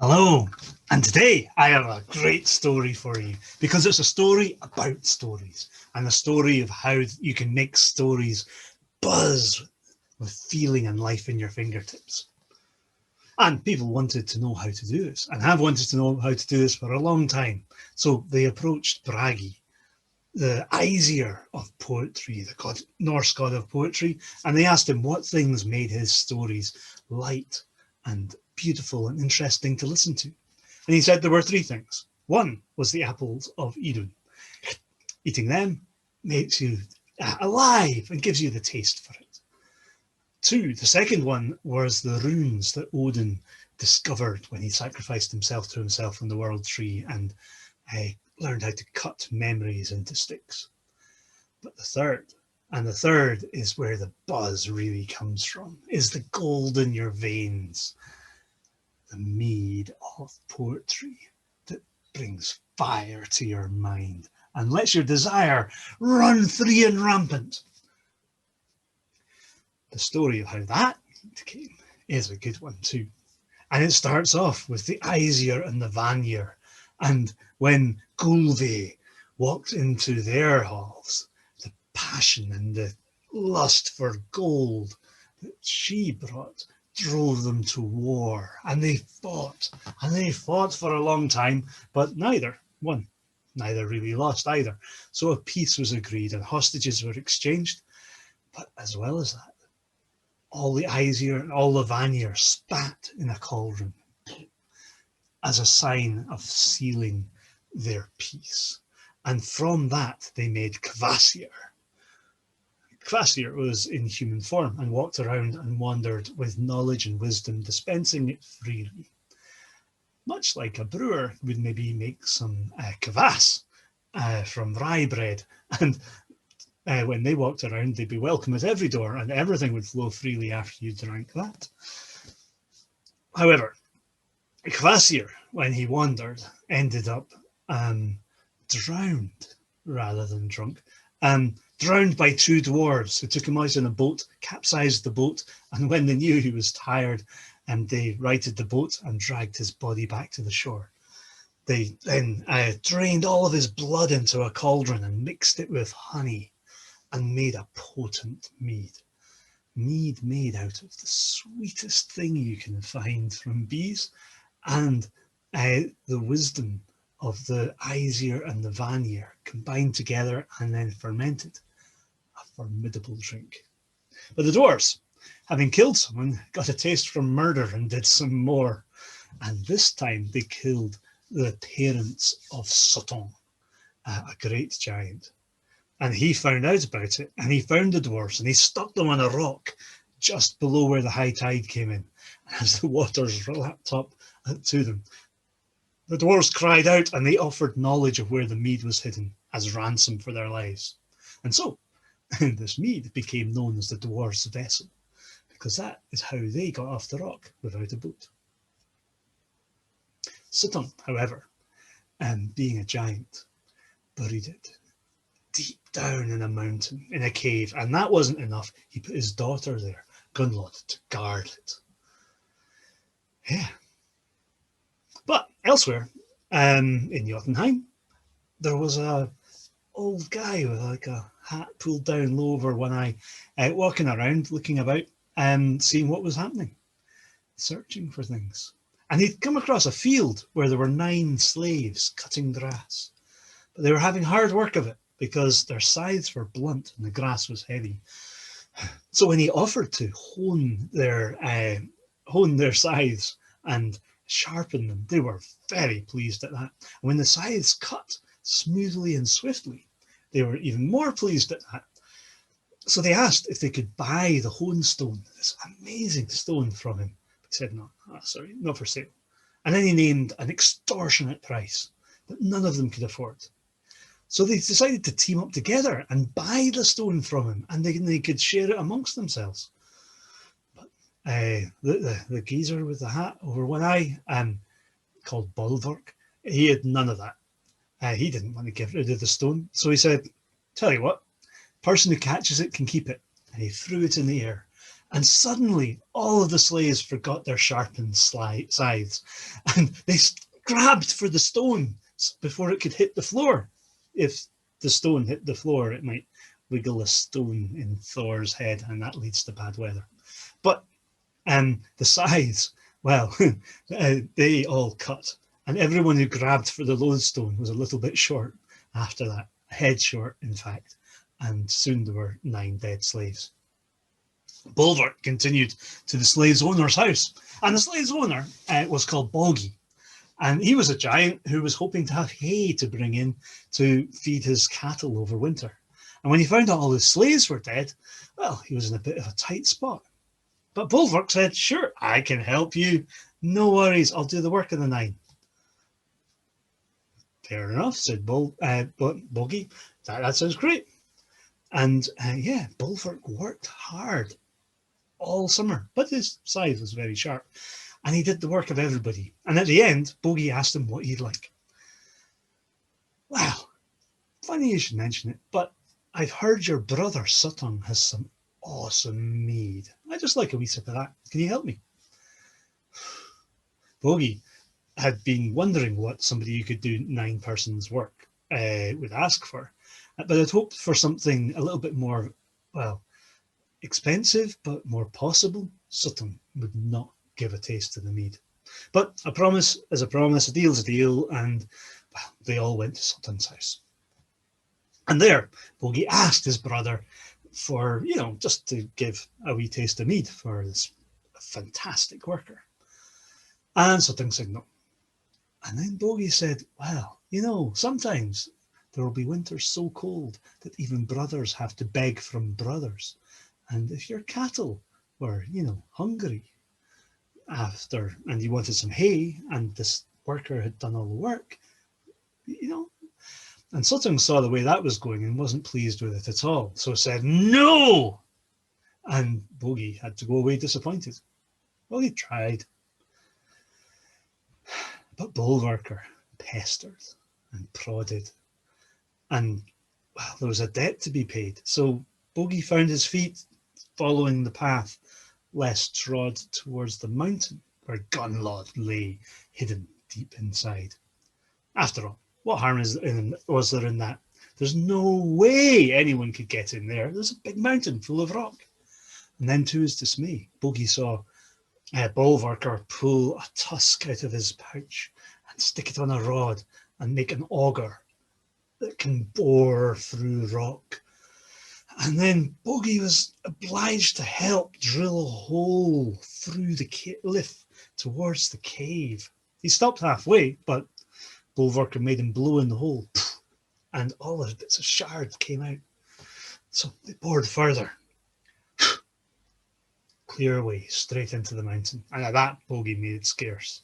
Hello, and today I have a great story for you because it's a story about stories and a story of how you can make stories buzz with feeling and life in your fingertips. And people wanted to know how to do this and have wanted to know how to do this for a long time. So they approached Bragi, the Aesir of poetry, the Norse god of poetry, and they asked him what things made his stories light and beautiful and interesting to listen to. And he said there were three things. One was the apples of Idun. Eating them makes you alive and gives you the taste for it. Two, the second one was the runes that Odin discovered when he sacrificed himself to himself on the world tree and learned how to cut memories into sticks. But the third is where the buzz really comes from, is the gold in your veins, the mead of poetry that brings fire to your mind and lets your desire run free and rampant. The story of how that came is a good one too. And it starts off with the Aesir and the Vanir. And when Gulve walked into their halls, the passion and the lust for gold that she brought drove them to war. And they fought for a long time, but neither won. Neither really lost either. So a peace was agreed and hostages were exchanged. But as well as that, all the Aesir and all the Vanir spat in a cauldron as a sign of sealing their peace. And from that, they made Kvasir. Kvasir was in human form and walked around and wandered with knowledge and wisdom, dispensing it freely. Much like a brewer would maybe make some kvass from rye bread. And when they walked around, they'd be welcome at every door and everything would flow freely after you drank that. However, Kvasir, when he wandered, ended up drowned rather than drunk. Drowned by two dwarves who took him out in a boat, capsized the boat, and when they knew he was tired, they righted the boat and dragged his body back to the shore. They then drained all of his blood into a cauldron and mixed it with honey and made a potent mead. Mead made out of the sweetest thing you can find from bees, and the wisdom of the Aesir and the Vanir combined together and then fermented. A formidable drink. But the dwarves, having killed someone, got a taste for murder and did some more. And this time they killed the parents of Soton, a great giant. And he found out about it, and he found the dwarves, and he stuck them on a rock just below where the high tide came in. And as the waters lapped up to them, the dwarves cried out, and they offered knowledge of where the mead was hidden as ransom for their lives. And so, this mead became known as the dwarves' vessel, because that is how they got off the rock without a boat. Suttung, however, being a giant, buried it deep down in a mountain, in a cave, and that wasn't enough. He put his daughter there, Gunlod, to guard it. Yeah. But elsewhere, in Jotunheim, there was a old guy with like a hat pulled down low over one eye, walking around, looking about, seeing what was happening, searching for things. And he'd come across a field where there were 9 slaves cutting grass, but they were having hard work of it because their scythes were blunt and the grass was heavy. So when he offered to hone their scythes and sharpen them, they were very pleased at that. And when the scythes cut smoothly and swiftly, they were even more pleased at that. So they asked if they could buy the hone stone, this amazing stone, from him. He said, no, sorry, not for sale. And then he named an extortionate price that none of them could afford. So they decided to team up together and buy the stone from him, and they could share it amongst themselves. But the geezer with the hat over one eye, called Bolvork, he had none of that. He didn't want to get rid of the stone. So he said, tell you what, person who catches it can keep it. And he threw it in the air. And suddenly all of the slaves forgot their sharpened scythes, and they grabbed for the stone before it could hit the floor. If the stone hit the floor, it might wiggle a stone in Thor's head, and that leads to bad weather. But the scythes, well, they all cut, and everyone who grabbed for the lodestone was a little bit short after that, a head short, in fact, and soon there were 9 dead slaves. Bulwark continued to the slave's owner's house, and the slave's owner was called Boggy, and he was a giant who was hoping to have hay to bring in to feed his cattle over winter. And when he found out all his slaves were dead, well, he was in a bit of a tight spot. But Bulwark said, "Sure, I can help you. No worries, I'll do the work of the 9. Fair enough, said Boggy. That sounds great. And yeah, Bulwark worked hard all summer, but his scythe was very sharp, and he did the work of everybody. And at the end, Bogey asked him what he'd like. "Well, funny you should mention it, but I've heard your brother Suttung has some awesome mead. I'd just like a wee sip of that. Can you help me?" Bogey had been wondering what somebody who could do 9 persons' work would ask for, but had hoped for something a little bit more, well, expensive, but more possible. Sutton would not give a taste to the mead. But a promise is a promise, a deal's a deal, and well, they all went to Sutton's house. And there, Bogey asked his brother for, just to give a wee taste of mead for this fantastic worker. And Sutton said no. And then Bogey said, "Well, sometimes there will be winters so cold that even brothers have to beg from brothers. And if your cattle were, hungry and you wanted some hay, and this worker had done all the work, And Sutton saw the way that was going and wasn't pleased with it at all. So said, "No!" And Bogey had to go away disappointed. Well, he tried. But Bulwarker pestered and prodded. And, well, there was a debt to be paid. So Bogey found his feet following the path less trod towards the mountain where Gunlod lay hidden deep inside. After all, what harm was there in that? There's no way anyone could get in there. There's a big mountain full of rock. And then, to his dismay, Bogey saw Bulwarker pull a tusk out of his pouch and stick it on a rod and make an auger that can bore through rock. And then Bogey was obliged to help drill a hole through the cliff towards the cave. He stopped halfway, but Bulwarker made him blow in the hole, and all the bits of shards came out. So they bored further. Clear away, straight into the mountain. And at that, Bogey made it scarce.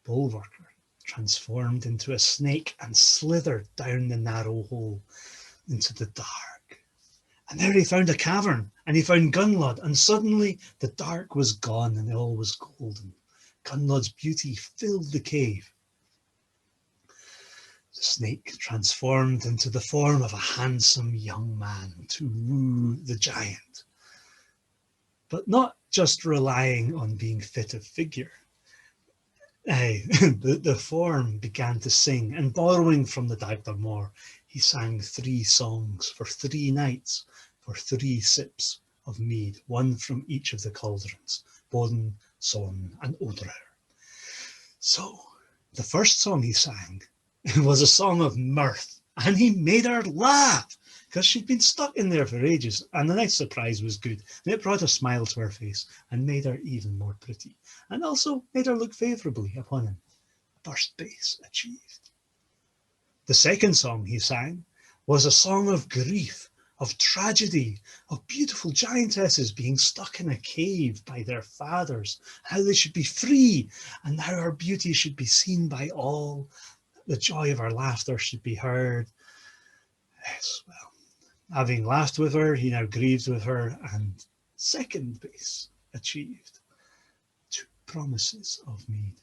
Bulwarker transformed into a snake and slithered down the narrow hole into the dark. And there he found a cavern, and he found Gunlod, and suddenly the dark was gone and all was golden. Gunlod's beauty filled the cave. The snake transformed into the form of a handsome young man to woo the giant. But not just relying on being fit of figure. The form began to sing, and borrowing from the Dagda Mór, he sang 3 songs for 3 nights, for 3 sips of mead, one from each of the cauldrons, Bodden, Son, and Odrer. So, the first song he sang was a song of mirth, and he made her laugh, because she'd been stuck in there for ages, and the next surprise was good, and it brought a smile to her face, and made her even more pretty, and also made her look favourably upon him. First base achieved. The second song he sang was a song of grief, of tragedy, of beautiful giantesses being stuck in a cave by their fathers, how they should be free, and how her beauty should be seen by all, the joy of her laughter should be heard. Yes, well, having laughed with her, he now grieves with her, and second base achieved. 2 promises of mead.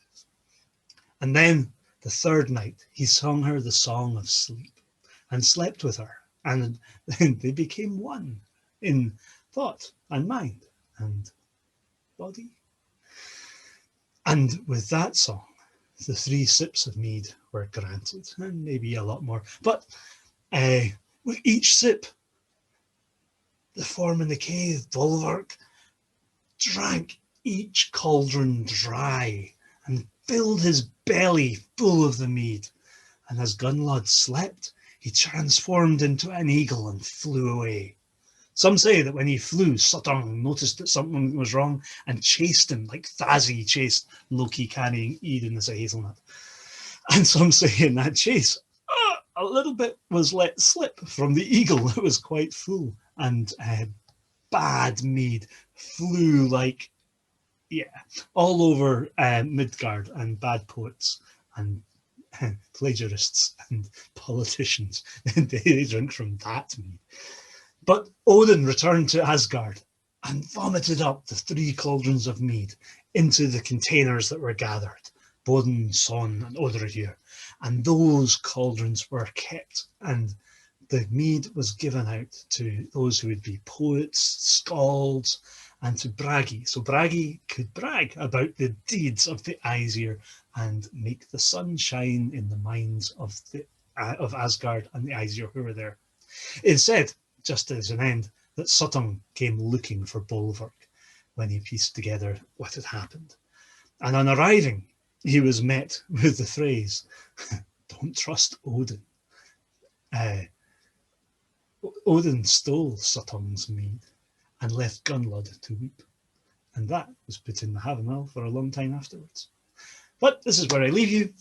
And then the third night, he sung her the song of sleep and slept with her, and then they became one in thought and mind and body. And with that song, the 3 sips of mead were granted, and maybe a lot more. But with each sip, the form in the cave, Bolverk, drank each cauldron dry and filled his belly full of the mead. And as Gunnlod slept, he transformed into an eagle and flew away. Some say that when he flew, Suttung noticed that something was wrong and chased him like Thazi chased Loki carrying Eden as a hazelnut. And some say in that chase, a little bit was let slip from the eagle. It was quite full, and bad mead flew like, all over Midgard, and bad poets and plagiarists and politicians. They drink from that mead. But Odin returned to Asgard and vomited up the 3 cauldrons of mead into the containers that were gathered, Bodn, Son, and Odradir. And those cauldrons were kept, and the mead was given out to those who would be poets, scalds, and to Bragi. So Bragi could brag about the deeds of the Aesir and make the sun shine in the minds of Asgard and the Aesir who were there. It said, just as an end, that Suttung came looking for Bolverk when he pieced together what had happened. And on arriving, he was met with the phrase, "Don't trust Odin." Odin stole Suttung's mead and left Gunnlod to weep. And that was put in the Havanel for a long time afterwards. But this is where I leave you.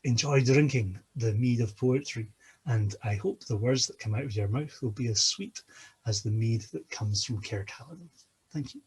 Enjoy drinking the mead of poetry. And I hope the words that come out of your mouth will be as sweet as the mead that comes from Caer Callidon. Thank you.